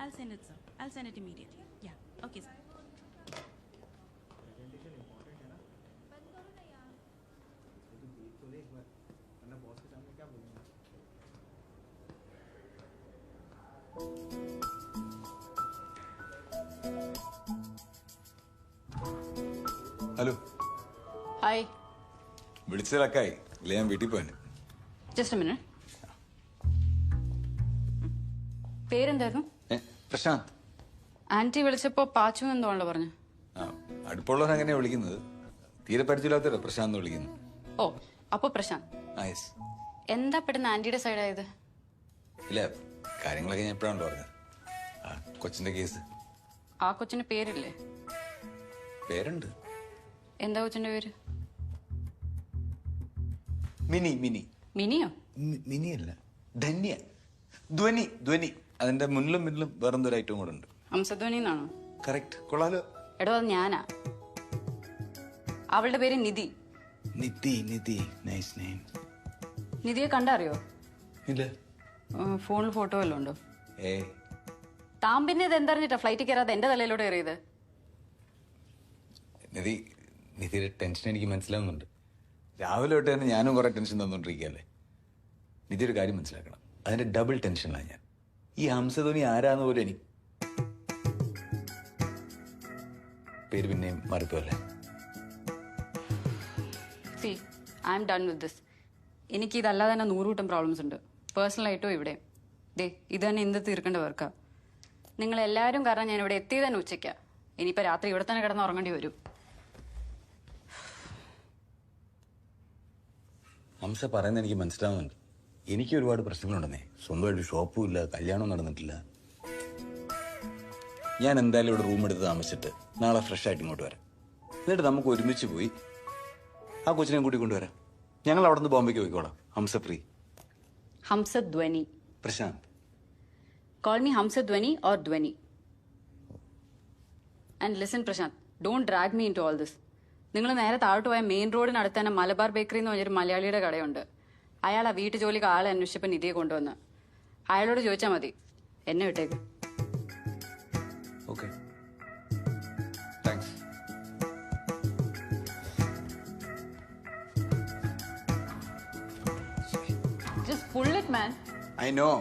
I'll send it, sir. I'll send it immediately. Yeah. Okay, sir. Hello hi. വിളിച്ചതൊക്കായി ഇല്ല, ഞാൻ വീട്ടിൽ പോയി. Just minute. പേരെന്തായിരുന്നു? പ്രശാന്ത്. ആന്റി വിളിച്ചപ്പോ പാച്ചു എന്തോണല്ലോ പറഞ്ഞു. അടുപ്പുള്ളവർ അങ്ങനെയാ വിളിക്കുന്നത്. തീരെ പരിചയമില്ലാത്തവരോ പ്രശാന്ത് വിളിക്കുന്നു. ഓ, അപ്പൊ പ്രശാന്ത്. എന്താ പെട്ടെന്ന് ആന്റിയുടെ സൈഡായത്? ഇല്ല, കാര്യങ്ങളൊക്കെ ഞാൻ എപ്പോഴാണല്ലോ പറഞ്ഞത്. കൊച്ചിന്റെ കേസ്. ആ കൊച്ചിന്റെ പേരില്ലേ? പേരുണ്ട്. എന്താ കൊച്ചിന്റെ പേര്? മിനി. മിനി. മിനിയോ? മിനിയല്ല, ധന്യ. ധ്വനി. ധ്വനി. അതിന്റെ മുന്നിലും മുന്നിലും വേറെന്തൊരു ഐറ്റവും കൂടെ ഉണ്ട്. ഹംസധ്വനി എന്നാണോ? കറക്റ്റ്. കൊള്ളാലോ. എടോ, അത് ഞാനാ. അവളുടെ പേര് നിധി. നിധി. നിധി. Nice name. നിധിയെ കണ്ടറിയോ? ഇല്ല. ഫോണിൽ ഫോട്ടോ വല്ലതും ഉണ്ടോ? ഏയ്. താൻ പിന്നെ ഇത് എന്തറിഞ്ഞിട്ടാ ഫ്ലൈറ്റിൽ കയറാതെ എന്റെ തലയിലൂടെ കയറിയത്? നിധി, നിധിയുടെ ടെൻഷൻ എനിക്ക് മനസ്സിലാവുന്നുണ്ട്. രാവിലെ തൊട്ട് തന്നെ ഞാനും കുറെ ടെൻഷൻ തന്നോണ്ടിരിക്കുകയല്ലേ. നിധി ഒരു കാര്യം മനസ്സിലാക്കണം, അതിന്റെ ഡബിൾ ടെൻഷനിലാണ് ഞാൻ. ഈ ഹംസധ്വനി ആരാന്ന് പോലും എനിക്ക് പേര് പിന്നെയും മറിപ്പല്ലേ. See, I'm done with this. എനിക്ക് ഇതല്ലാതെ തന്നെ 100 കൂട്ടം പ്രോബ്ലംസ് ഉണ്ട്, പേഴ്സണലായിട്ടോ ഇവിടെ. ദേ, ഇത് തന്നെ എന്ത് തീർക്കേണ്ട വർക്കാ. നിങ്ങൾ എല്ലാവരും കാരണം ഞാൻ ഇവിടെ എത്തിയത് തന്നെ ഉച്ചയ്ക്കാ. ഇനിയിപ്പോ രാത്രി ഇവിടെ തന്നെ കിടന്ന് ഉറങ്ങേണ്ടി വരും. ഹംസ പറയുന്നത് എനിക്ക് മനസ്സിലാവുന്നുണ്ട്. എനിക്ക് ഒരുപാട് പ്രശ്നങ്ങളുണ്ടെന്നേ. സ്വന്തമായിട്ട് ഷോപ്പും ഇല്ല, കല്യാണവും നടന്നിട്ടില്ല. ഞാൻ എന്തായാലും ഇവിടെ റൂം എടുത്ത് താമസിച്ചിട്ട് നാളെ ഫ്രഷ് ആയിട്ട് ഇങ്ങോട്ട് വരാം. എന്നിട്ട് നമുക്ക് ഒരുമിച്ച് പോയി ആ കൊച്ചിനെ കൂട്ടി കൊണ്ടുവരാം. ഞങ്ങൾ അവിടെ നിന്ന് ബോംബെക്ക് പോയിക്കോളാം. Hamsa free. Hamsadhwani. Prashanth. Call me Hamsadhwani or Dhwani. And listen, Prashant, don't drag me into all this. നിങ്ങൾ നേരെ താഴോട്ട് പോയ മെയിൻ റോഡിനടുത്ത് തന്നെ മലബാർ ബേക്കറി എന്ന് പറഞ്ഞൊരു മലയാളിയുടെ കടയുണ്ട്. അയാൾ ആ വീട്ടു ജോലിക്ക് ആളെ അന്വേഷിച്ചപ്പോൾ നിധിയെ കൊണ്ടുവന്ന്. അയാളോട് ചോദിച്ചാൽ മതി. എന്നെ വിട്ടേക്ക്. Okay, thanks. Just pull it, man. I know.